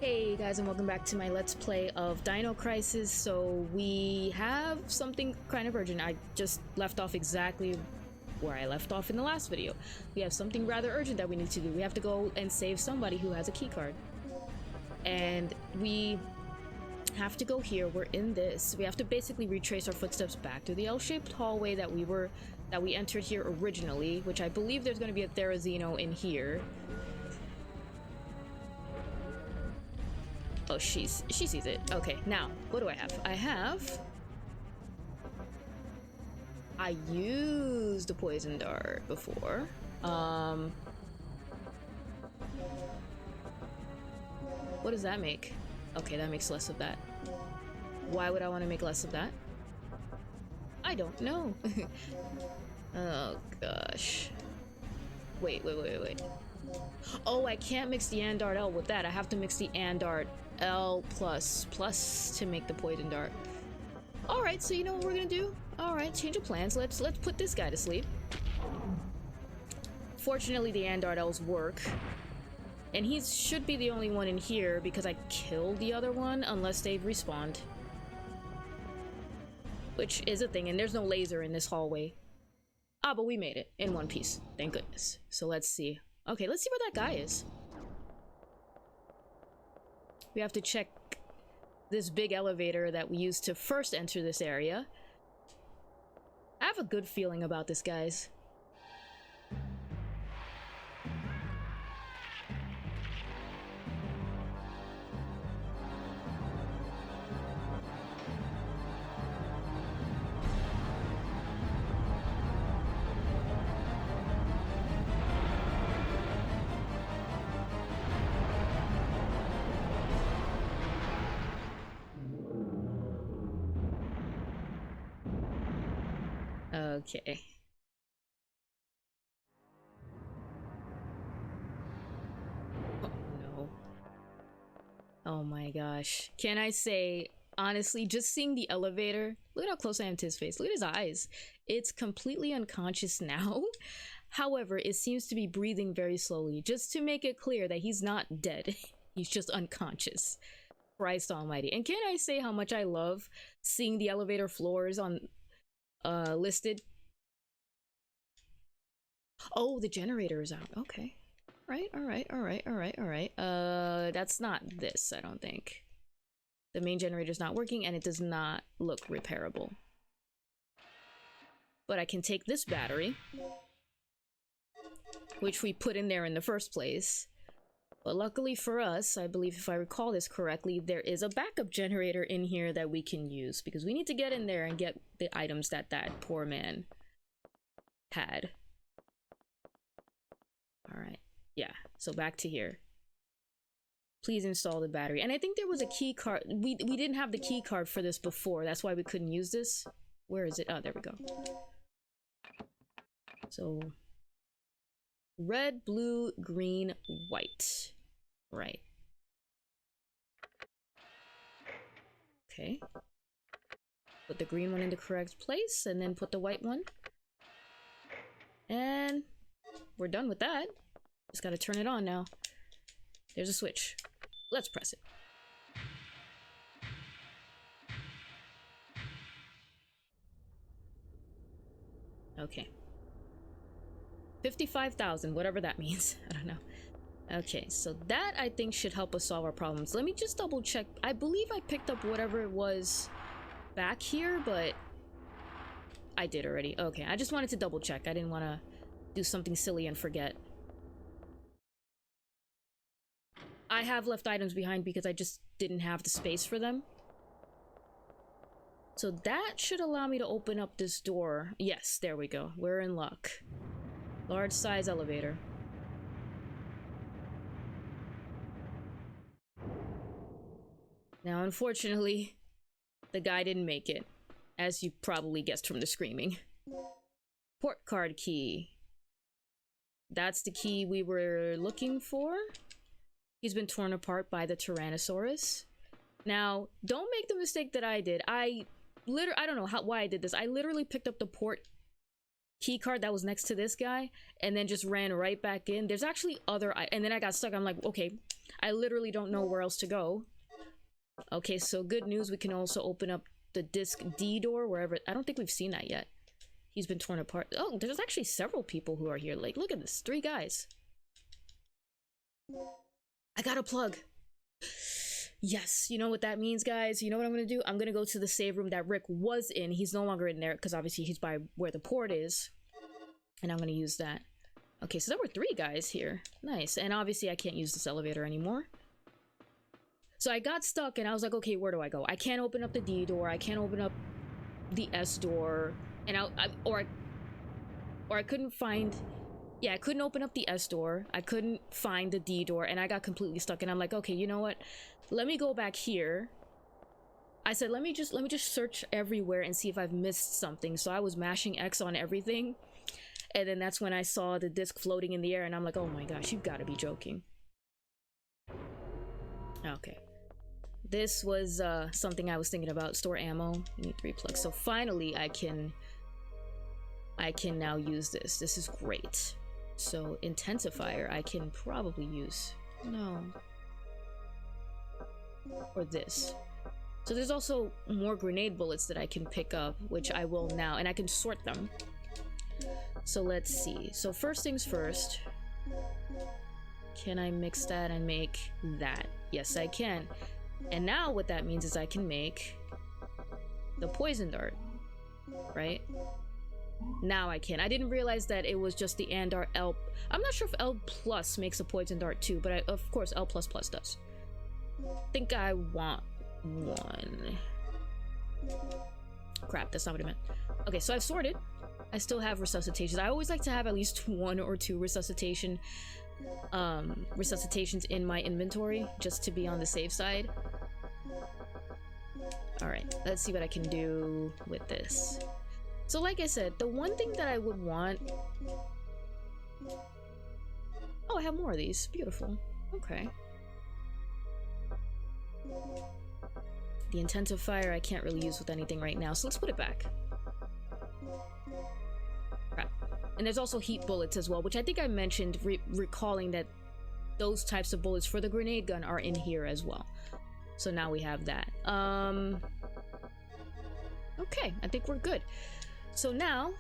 Hey guys, and welcome back to my Let's Play of Dino Crisis. So we have something kind of urgent. I just left off exactly where I left off in the last video. We have something rather urgent that we need to do. We have to go and save somebody who has a key card. And we have to go here. We're in this. We have to basically retrace our footsteps back to the L-shaped hallway that we entered here originally, which I believe there's going to be a Therizino in here. Oh, she sees it. Okay, now, what do I have? I used a poison dart before. What does that make? Okay, that makes less of that. Why would I want to make less of that? I don't know. Oh, gosh. Wait. Oh, I can't mix the Andart L with that. I have to mix the Andart L plus to make the poison dart. Alright, so you know what we're gonna do? Alright, change of plans. Let's put this guy to sleep. Fortunately, the Andart L's work. And he should be the only one in here because I killed the other one unless they've respawned. Which is a thing, and there's no laser in this hallway. Ah, but we made it in one piece. Thank goodness. So let's see. Okay, let's see where that guy is. We have to check this big elevator that we used to first enter this area. I have a good feeling about this, guys. Okay. Oh no. Oh my gosh. Can I say, honestly, just seeing the elevator, look at how close I am to his face. Look at his eyes. It's completely unconscious now. However, it seems to be breathing very slowly, just to make it clear that he's not dead. He's just unconscious. Christ almighty. And can I say how much I love seeing the elevator floors on listed? Oh, the generator is out. Okay. All right. That's not this, I don't think. The main generator's not working, and it does not look repairable. But I can take this battery, which we put in there in the first place. But luckily for us, I believe if I recall this correctly, there is a backup generator in here that we can use, because we need to get in there and get the items that that poor man had. Alright, yeah, so back to here. Please install the battery. And I think there was a key card. We didn't have the key card for this before. That's why we couldn't use this. Where is it? Oh, there we go. So, red, blue, green, white. Right. Okay. Put the green one in the correct place, and then put the white one. And we're done with that. Just gotta turn it on now. There's a switch. Let's press it. Okay. 55,000, whatever that means. I don't know. Okay, so that I think should help us solve our problems. Let me just double check. I believe I picked up whatever it was back here, but I did already. Okay, I just wanted to double check. I didn't want to do something silly and forget. I have left items behind because I just didn't have the space for them. So that should allow me to open up this door. Yes, there we go. We're in luck. Large size elevator. Now, unfortunately, the guy didn't make it, as you probably guessed from the screaming. Port card key. That's the key we were looking for. He's been torn apart by the Tyrannosaurus. Now, don't make the mistake that I did. I don't know why I did this. I literally picked up the port key card that was next to this guy and then just ran right back in. There's actually other, and then I got stuck. I'm like, okay, I literally don't know where else to go. Okay, so good news, we can also open up the disc D door wherever. I don't think we've seen that yet. He's been torn apart. Oh, there's actually several people who are here. Like, look at this, 3 guys. I got a plug. Yes, you know what that means, guys? You know what I'm gonna do? I'm gonna go to the save room that Rick was in. He's no longer in there because obviously he's by where the port is, and I'm gonna use that. Okay, so there were 3 guys here. Nice. And obviously I can't use this elevator anymore. So I got stuck and I was like, okay, where do I go? I can't open up the D door. I can't open up the S door. And I couldn't find, yeah, I couldn't open up the S door. I couldn't find the D door, and I got completely stuck. And I'm like, okay, you know what? Let me go back here. I said, let me just search everywhere and see if I've missed something. So I was mashing X on everything. And then that's when I saw the disc floating in the air, and I'm like, oh my gosh, you've got to be joking. Okay. This was something I was thinking about. Store ammo. You need 3 plugs. So finally I can now use this. This is great. So intensifier I can probably use. No. Or this. So there's also more grenade bullets that I can pick up, which I will now, and I can sort them. So let's see. So first things first. Can I mix that and make that? Yes, I can. And now what that means is I can make the poison dart, right? Now I can. I didn't realize that it was just the Andar L. I'm not sure if L plus makes a poison dart too, but of course L plus plus does. I think I want 1. Crap, that's not what I meant. Okay, so I've sorted. I still have resuscitations. I always like to have at least 1 or 2 resuscitations in my inventory, just to be on the safe side. All right, let's see what I can do with this. So like I said, the one thing that I would want... Oh, I have more of these. Beautiful. Okay. The intensifier I can't really use with anything right now, so let's put it back. Crap. And there's also heat bullets as well, which I think I mentioned, recalling that those types of bullets for the grenade gun are in here as well. So now we have that. Okay, I think we're good. So now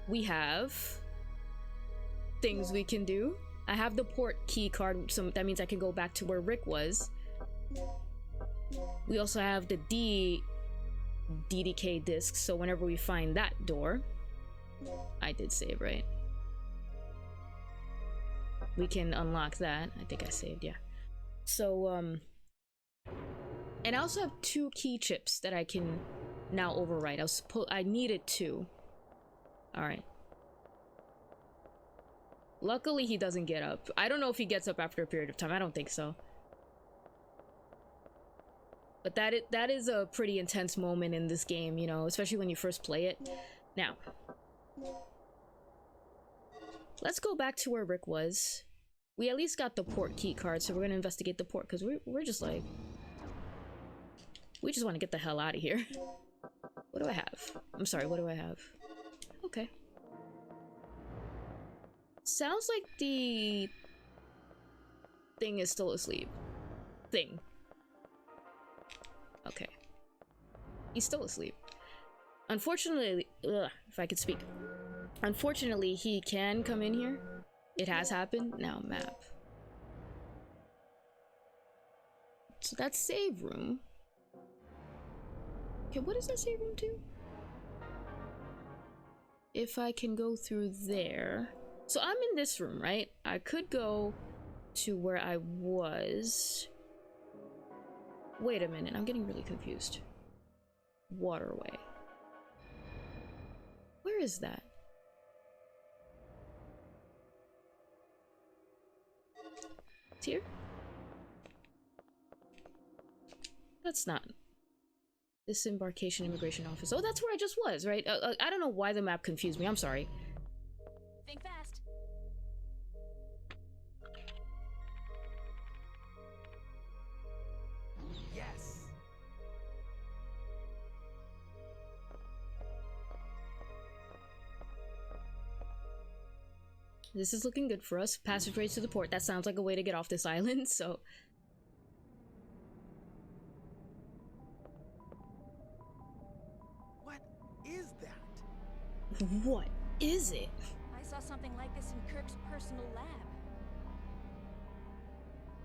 we have things we can do. I have the port key card, so that means I can go back to where Rick was. We also have the DDK disc, so whenever we find that door, I did save, right? We can unlock that. I think I saved, yeah. So, and I also have 2 key chips that I can now overwrite. I needed 2. Alright. Luckily, he doesn't get up. I don't know if he gets up after a period of time. I don't think so. But that is a pretty intense moment in this game, you know, especially when you first play it. Now, let's go back to where Rick was. We at least got the port key card, so we're gonna investigate the port, because we're just like... We just want to get the hell out of here. What do I have? I'm sorry, what do I have? Okay. Sounds like the thing is still asleep. Thing. Okay. He's still asleep. Unfortunately, if I could speak. Unfortunately, he can come in here. It has happened. Now, map. So that's save room. Okay, what is that save room to? If I can go through there. So I'm in this room, right? I could go to where I was. Wait a minute, I'm getting really confused. Waterway. Where is that? It's here? That's not. Disembarkation Immigration Office. Oh, that's where I just was, right? I don't know why the map confused me. I'm sorry. Think fast. Yes. This is looking good for us. Passageways to the port. That sounds like a way to get off this island, so... What is that? What is it? I saw something like this in Kirk's personal lab.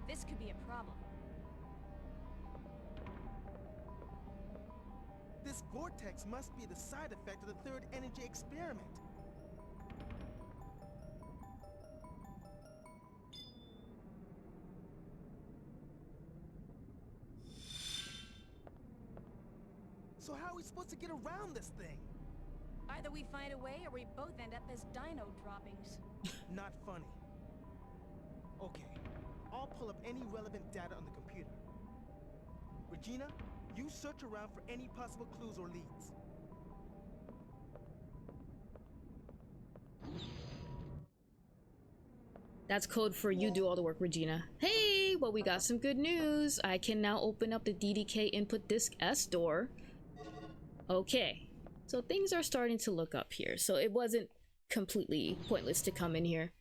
This could be a problem. This vortex must be the side effect of the third energy experiment. So how are we supposed to get around this thing? Either we find a way or we both end up as dino droppings. Not funny. Okay, I'll pull up any relevant data on the computer. Regina, you search around for any possible clues or leads. That's code for you do all the work, Regina. Hey, well, we got some good news. I can now open up the DDK input disk S door. Okay, so things are starting to look up here. So it wasn't completely pointless to come in here.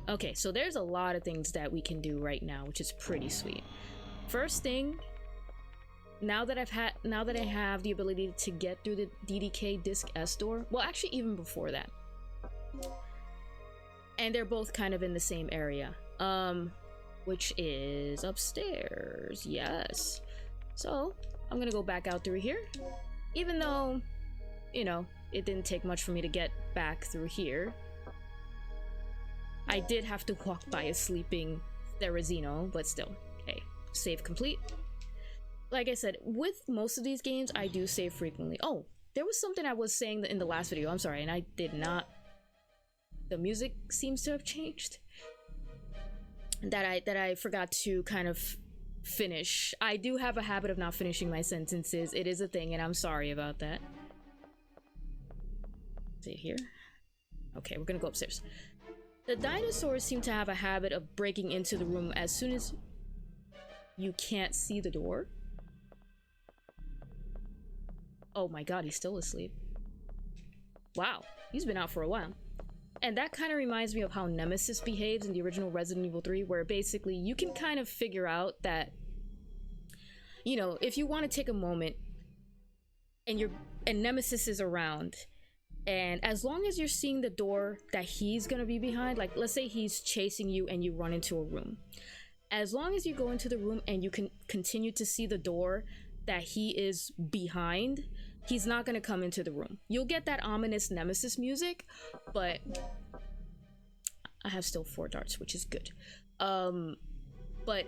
Okay, so there's a lot of things that we can do right now, which is pretty sweet. First thing, now that I have the ability to get through the DDK disk S door, well, actually even before that. And they're both kind of in the same area, which is upstairs. Yes. So I'm gonna go back out through here, even though, you know, it didn't take much for me to get back through here. I did have to walk by a sleeping Therizino, but still. Okay, save complete. Like I said, with most of these games, I do save frequently. Oh, there was something I was saying in the last video, I'm sorry, and I did not... The music seems to have changed. That I forgot to kind of finish. I do have a habit of not finishing my sentences. It is a thing, and I'm sorry about that. See here? Okay, we're gonna go upstairs. The dinosaurs seem to have a habit of breaking into the room as soon as you can't see the door. Oh my god, he's still asleep. Wow, he's been out for a while. And that kind of reminds me of how Nemesis behaves in the original Resident Evil 3, where basically you can kind of figure out that, you know, if you want to take a moment and Nemesis is around, and as long as you're seeing the door that he's gonna be behind, like let's say he's chasing you and you run into a room, as long as you go into the room and you can continue to see the door that he is behind, he's not gonna come into the room. You'll get that ominous Nemesis music, but I have still 4 darts, which is good. But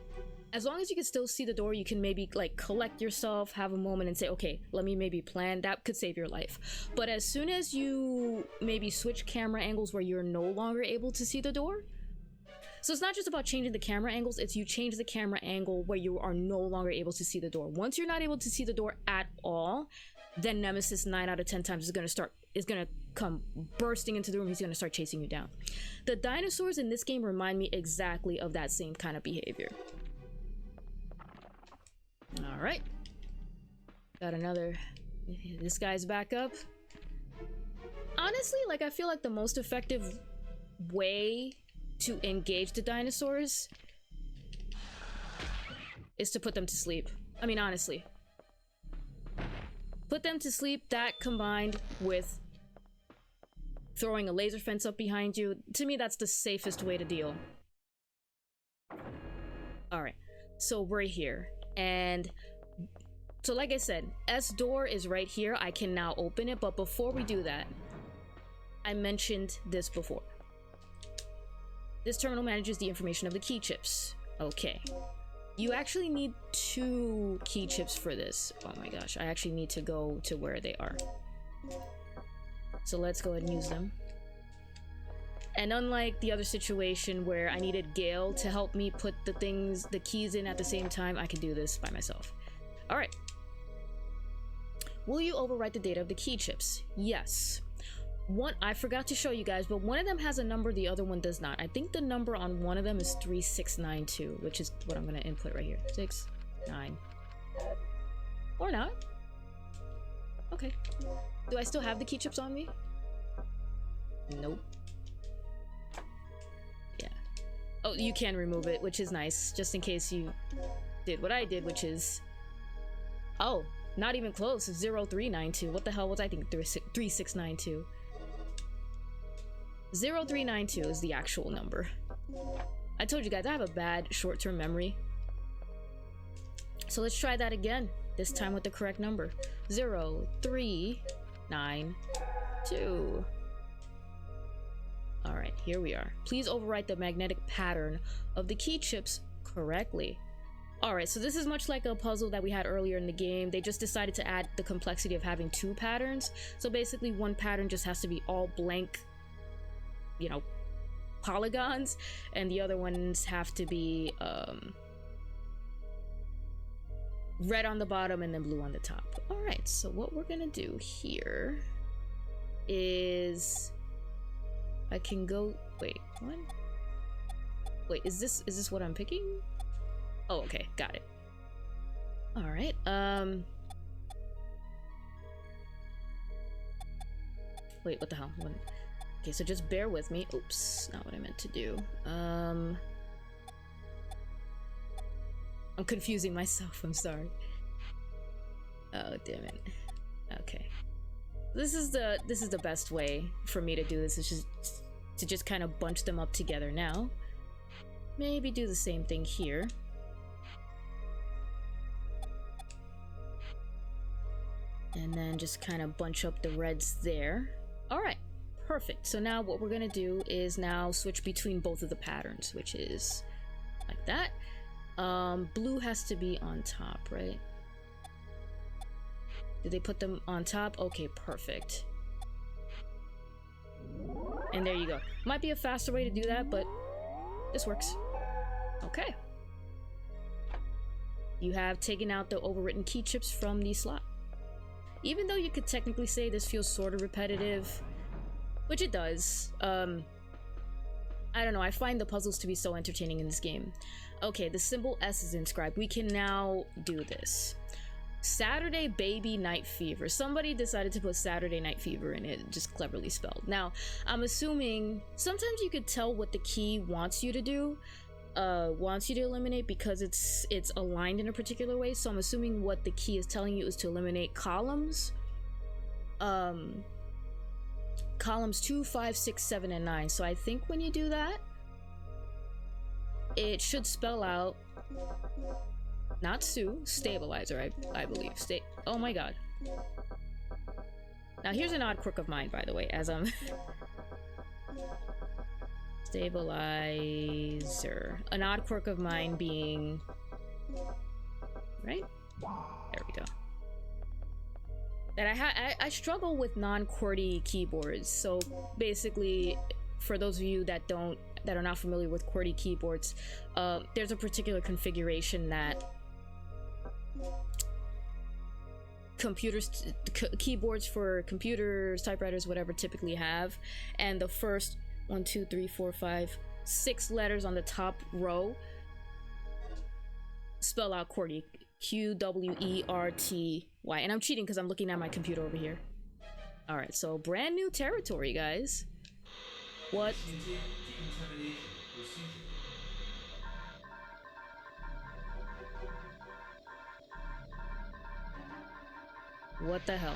as long as you can still see the door, you can maybe like collect yourself, have a moment and say, okay, let me maybe plan. That could save your life. But as soon as you maybe switch camera angles where you're no longer able to see the door, so it's not just about changing the camera angles, it's you change the camera angle where you are no longer able to see the door. Once you're not able to see the door at all, then Nemesis 9 out of 10 times is gonna come bursting into the room. He's gonna start chasing you down. The dinosaurs in this game remind me exactly of that same kind of behavior. All right, got another. This guy's back up. Honestly, like I feel like the most effective way to engage the dinosaurs is to put them to sleep. I mean, honestly. Put them to sleep, that combined with throwing a laser fence up behind you, to me that's the safest way to deal. Alright, so we're here, and so like I said, S door is right here. I can now open it, but before we do that, I mentioned this before. This terminal manages the information of the key chips. Okay. You actually need 2 key chips for this. Oh my gosh, I actually need to go to where they are. So let's go ahead and use them. And unlike the other situation where I needed Gale to help me put the keys in at the same time, I can do this by myself. All right. Will you overwrite the data of the key chips? Yes. I forgot to show you guys, but one of them has a number, the other one does not. I think the number on one of them is 3692, which is what I'm going to input right here. 6, 9. Or not. Okay. Do I still have the key chips on me? Nope. Yeah. Oh, you can remove it, which is nice, just in case you did what I did, which is... Oh, not even close. 0392. What the hell was I thinking? 3692. 0392 is the actual number. I told you guys, I have a bad short-term memory. So let's try that again. This time with the correct number. 0392. Alright, here we are. Please overwrite the magnetic pattern of the key chips correctly. Alright, so this is much like a puzzle that we had earlier in the game. They just decided to add the complexity of having two patterns. So basically one pattern just has to be all blank, you know, polygons, and the other ones have to be red on the bottom and then blue on the top. Alright, so what we're gonna do here is I can go... Wait, what? Wait, is this what I'm picking? Oh, okay, got it. Alright, wait, what the hell? Okay, so just bear with me. Oops, not what I meant to do. I'm confusing myself, I'm sorry. Oh, damn it. Okay. This is the best way for me to do this, is just kind of bunch them up together now. Maybe do the same thing here. And then just kind of bunch up the reds there. Alright, perfect. So now what we're gonna do is now switch between both of the patterns, which is like that. Blue has to be on top, right? Did they put them on top? Okay, perfect. And there you go. Might be a faster way to do that, but this works. Okay. You have taken out the overwritten key chips from the slot. Even though you could technically say this feels sort of repetitive, which it does. I don't know, I find the puzzles to be so entertaining in this game. Okay, the symbol S is inscribed. We can now do this. Saturday Baby Night Fever. Somebody decided to put Saturday Night Fever in it, just cleverly spelled. Now, I'm assuming sometimes you could tell what the key wants you to do, wants you to eliminate, because it's aligned in a particular way. So I'm assuming what the key is telling you is to eliminate columns. Columns 2, 5, 6, 7, and 9. So I think when you do that, it should spell out not Sue, stabilizer, I believe. Oh my god. Now here's an odd quirk of mine, by the way, as I'm stabilizer. An odd quirk of mine being right? There we go. That I struggle with non-QWERTY keyboards. So basically, for those of you that are not familiar with QWERTY keyboards, there's a particular configuration that keyboards for computers, typewriters, whatever, typically have, and the first 1, 2, 3, 4, 5, 6 letters on the top row spell out QWERTY. QWERTY. And I'm cheating because I'm looking at my computer over here. Alright, so brand new territory, guys. What? What the hell?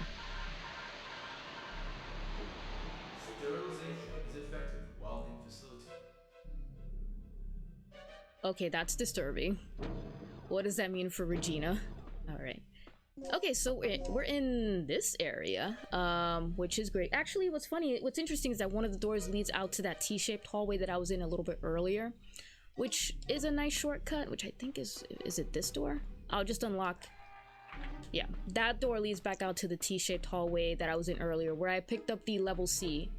Sterilization is effective while in facility. Okay, that's disturbing. What does that mean for Regina? Alright. Okay, so we're in this area, which is great. Actually, what's interesting is that one of the doors leads out to that T-shaped hallway that I was in a little bit earlier, which is a nice shortcut, which I think is it this door? I'll just unlock. Yeah, that door leads back out to the T-shaped hallway that I was in earlier, where I picked up the level C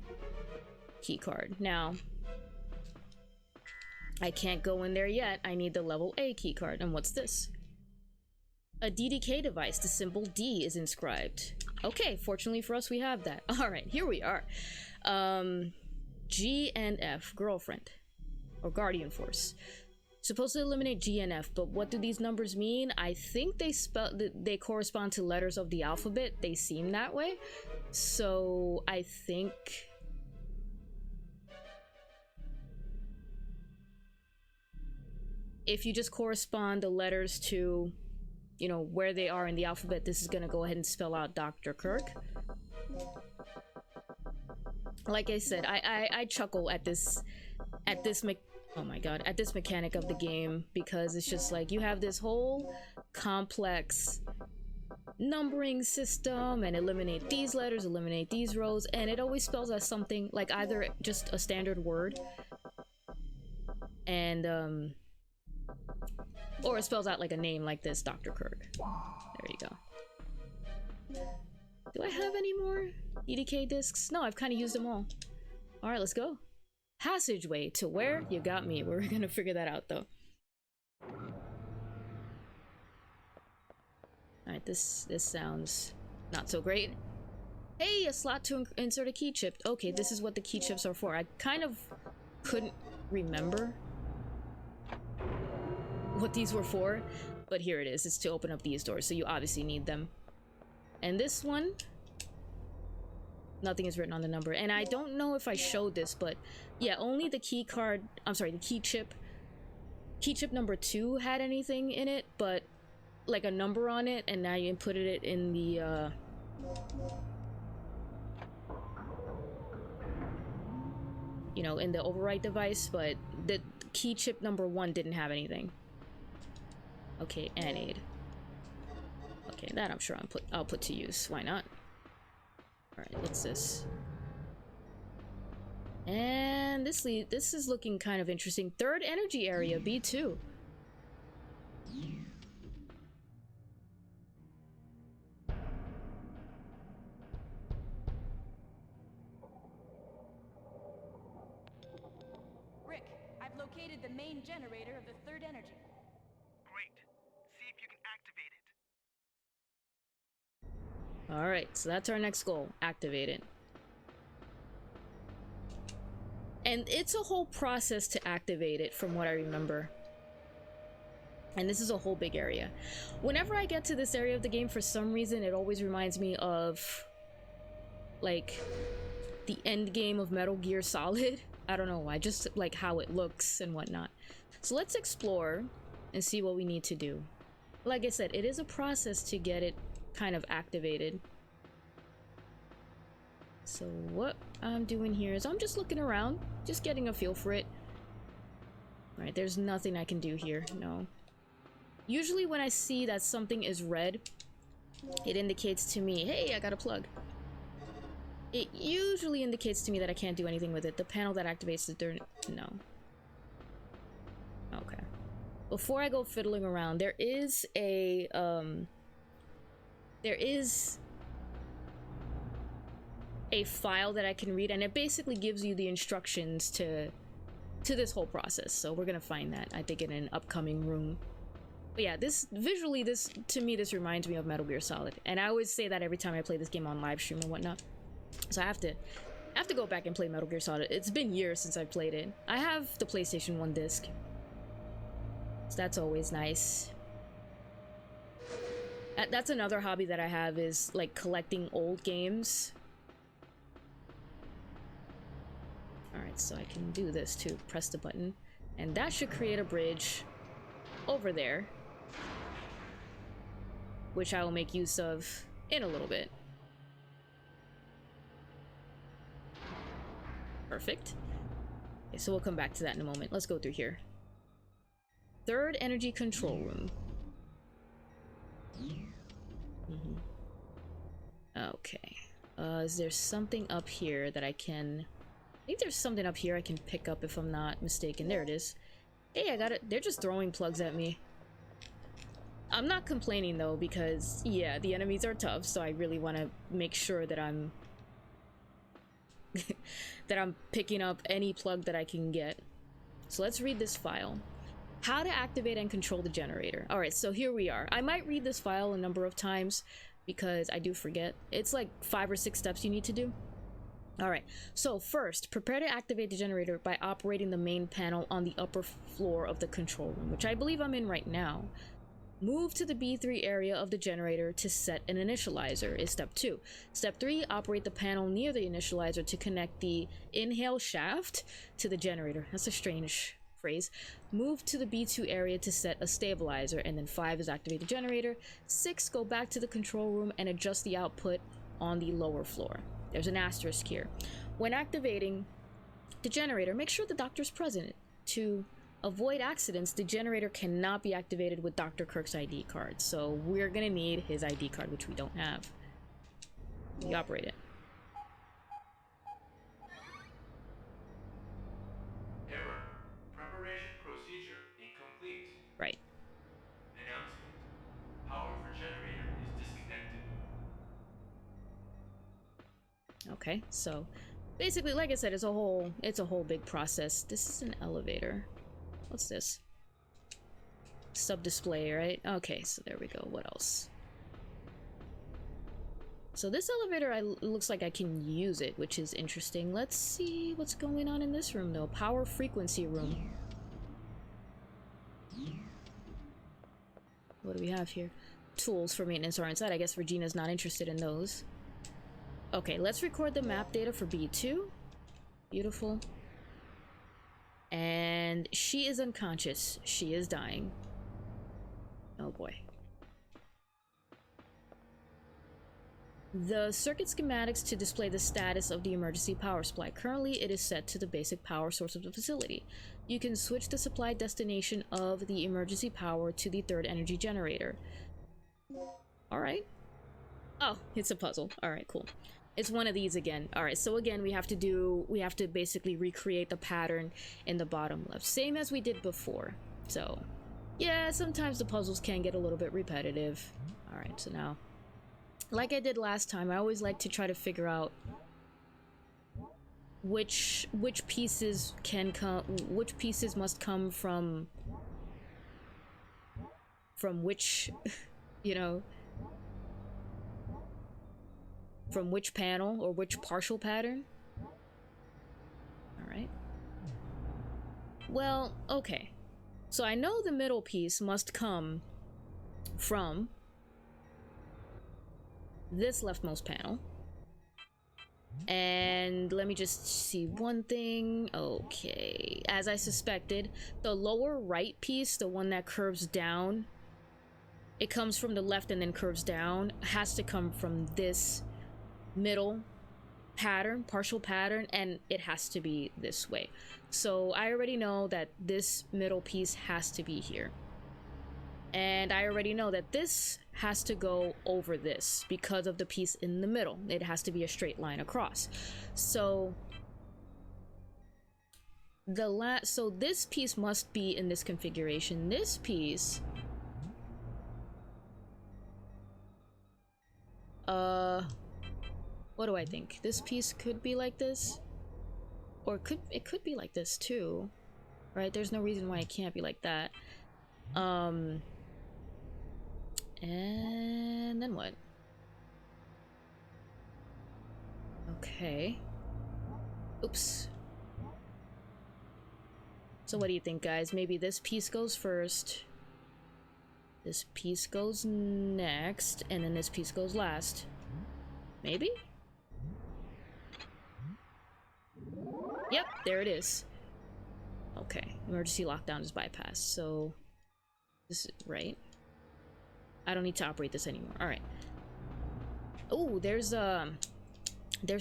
key card. Now, I can't go in there yet. I need the level A key card. And what's this? A DDK device. The symbol D is inscribed. Okay, fortunately for us, we have that. Alright, here we are. G and F, girlfriend. Or guardian force. Supposed to eliminate G and F, but what do these numbers mean? I think they correspond to letters of the alphabet. They seem that way. So I think if you just correspond the letters to, you know, where they are in the alphabet, this is gonna go ahead and spell out Dr. Kirk. Like I said, I chuckle at this oh my god, at this mechanic of the game, because it's just like you have this whole complex numbering system and eliminate these letters, eliminate these rows, and it always spells out something like either just a standard word and or it spells out like a name like this, Dr. Kirk. There you go. Do I have any more EDK discs? No, I've kind of used them all. Alright, let's go. Passageway to where? You got me. We're gonna figure that out though. Alright, this sounds not so great. Hey, a slot to insert a key chip. Okay, this is what the key chips are for. I kind of couldn't remember what these were for, but here it is. It's to open up these doors, so you obviously need them. And this one, nothing is written on the number. And I don't know if I showed this, but yeah, only the key card, I'm sorry, the key chip number 2 had anything in it, but like a number on it, and now you inputted it in the you know, in the overwrite device, but the key chip number 1 didn't have anything. Okay, anode. Okay, that I'm sure I'll put to use. Why not? Alright, what's this? And this is looking kind of interesting. Third energy area, B2. Rick, I've located the main generator of the third energy. Great. See if you can activate it. Alright, so that's our next goal. Activate it. And it's a whole process to activate it, from what I remember. And this is a whole big area. Whenever I get to this area of the game, for some reason, it always reminds me of, like, the end game of Metal Gear Solid. I don't know why, just like how it looks and whatnot. So let's explore and see what we need to do. Like I said, it is a process to get it kind of activated. So what I'm doing here is I'm just looking around, just getting a feel for it. Alright, there's nothing I can do here, no. Usually when I see that something is red, it indicates to me, hey, I got a plug. It usually indicates to me that I can't do anything with it. The panel that activates the door, no. Okay. Before I go fiddling around, there is a file that I can read, and it basically gives you the instructions to this whole process. So we're gonna find that, I think, in an upcoming room. But yeah, visually, to me, this reminds me of Metal Gear Solid, and I always say that every time I play this game on live stream and whatnot. So I have to go back and play Metal Gear Solid. It's been years since I've played it. I have the PlayStation 1 disc, so that's always nice. That's another hobby that I have, is like collecting old games. Alright, so I can do this too. Press the button, and that should create a bridge over there, which I will make use of in a little bit. Perfect. Okay, so we'll come back to that in a moment. Let's go through here. Third energy control room. Okay. Is there something up here that I can... I think there's something up here I can pick up if I'm not mistaken. There it is. Hey, I got it. They're just throwing plugs at me. I'm not complaining though, because yeah, the enemies are tough, so I really want to make sure that I'm that I'm picking up any plug that I can get. So let's read this file. How to activate and control the generator. Alright, so here we are. I might read this file a number of times because I do forget. It's like 5 or 6 steps you need to do. Alright, so first, prepare to activate the generator by operating the main panel on the upper floor of the control room, which I believe I'm in right now. Move to the B3 area of the generator to set an initializer is step 2. Step 3, operate the panel near the initializer to connect the inhale shaft to the generator. That's a strange phrase. Move to the B2 area to set a stabilizer, and then 5 is activate the generator. 6, go back to the control room and adjust the output on the lower floor. There's an asterisk here. When activating the generator, make sure the doctor's present. To avoid accidents, the generator cannot be activated with Dr. Kirk's ID card, so we're gonna need his ID card, which we don't have. We operate it. Error. Preparation procedure incomplete. Right. Announcement. Power for generator is disconnected. Okay, so basically, like I said, it's a whole big process. This is an elevator. What's this? Sub display, right? Okay, so there we go. What else? So this elevator, looks like I can use it, which is interesting. Let's see what's going on in this room, though. Power frequency room. What do we have here? Tools for maintenance are inside. I guess Regina's not interested in those. Okay, let's record the map data for B2. Beautiful. And she is unconscious. She is dying. Oh boy. The circuit schematics to display the status of the emergency power supply. Currently, it is set to the basic power source of the facility. You can switch the supply destination of the emergency power to the third energy generator. Alright. Oh, it's a puzzle. Alright, cool. It's one of these again. Alright, so again, we have to basically recreate the pattern in the bottom left. Same as we did before. So, yeah, sometimes the puzzles can get a little bit repetitive. Alright, so now, like I did last time, I always like to try to figure out which pieces must come from which, you know, from which panel or which partial pattern. All right. Well, okay. So I know the middle piece must come from this leftmost panel. And let me just see one thing. Okay. As I suspected, the lower right piece, the one that curves down, it comes from the left and then curves down, has to come from this middle pattern, partial pattern, and it has to be this way. So I already know that this middle piece has to be here. And I already know that this has to go over this because of the piece in the middle. It has to be a straight line across. So so this piece must be in this configuration. This piece what do I think? This piece could be like this, or it could be like this too, right? There's no reason why it can't be like that. And then what? Okay. Oops. So what do you think, guys? Maybe this piece goes first, this piece goes next, and then this piece goes last. Maybe? Yep, there it is. Okay, emergency lockdown is bypassed, so this is right. I don't need to operate this anymore. All right. Oh, there's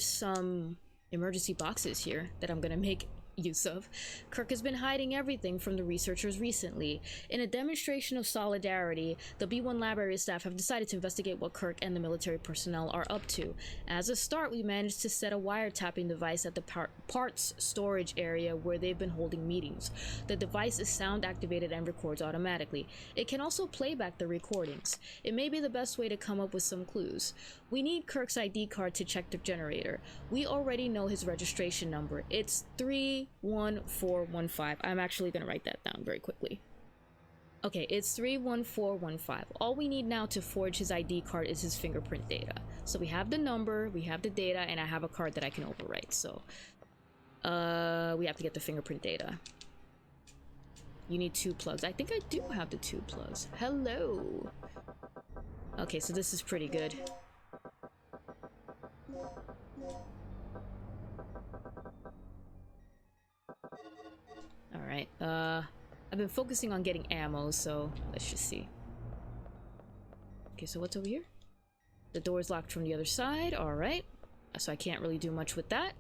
some emergency boxes here that I'm gonna make use of. Kirk has been hiding everything from the researchers recently. In a demonstration of solidarity, the B1 lab area staff have decided to investigate what Kirk and the military personnel are up to. As a start, we managed to set a wiretapping device at the parts storage area where they've been holding meetings. The device is sound activated and records automatically. It can also play back the recordings. It may be the best way to come up with some clues. We need Kirk's ID card to check the generator. We already know his registration number. It's 31415. I'm actually going to write that down very quickly. Okay, it's 31415. All we need now to forge his ID card is his fingerprint data. So we have the number, we have the data, and I have a card that I can overwrite. So we have to get the fingerprint data. You need 2 plugs. I think I do have the 2 plugs. Hello. Okay, so this is pretty good. All right. I've been focusing on getting ammo, so let's just see. Okay, so what's over here? The door is locked from the other side. Alright. So I can't really do much with that.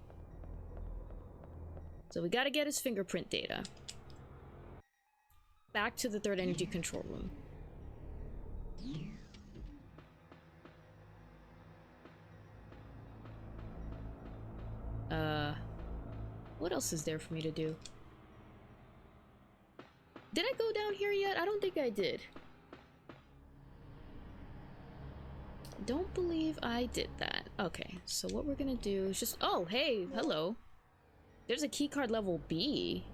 So we gotta get his fingerprint data. Back to the third energy control room. What else is there for me to do? Did I go down here yet? I don't think I did. Don't believe I did that. Okay, so what we're gonna do is just... Oh, hey, hello. There's a keycard level B.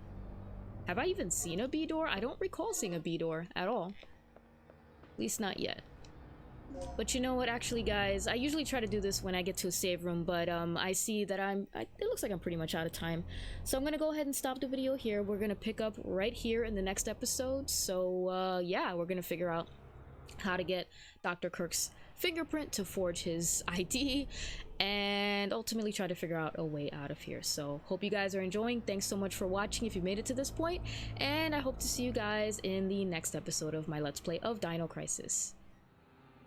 Have I even seen a B door? I don't recall seeing a B door at all. At least not yet. But you know what, actually, guys, I usually try to do this when I get to a save room, but I see that it looks like I'm pretty much out of time. So I'm gonna go ahead and stop the video here. We're gonna pick up right here in the next episode. So yeah, we're gonna figure out how to get Dr. Kirk's fingerprint to forge his ID and ultimately try to figure out a way out of here. So hope you guys are enjoying. Thanks so much for watching if you made it to this point, and I hope to see you guys in the next episode of my Let's Play of Dino Crisis.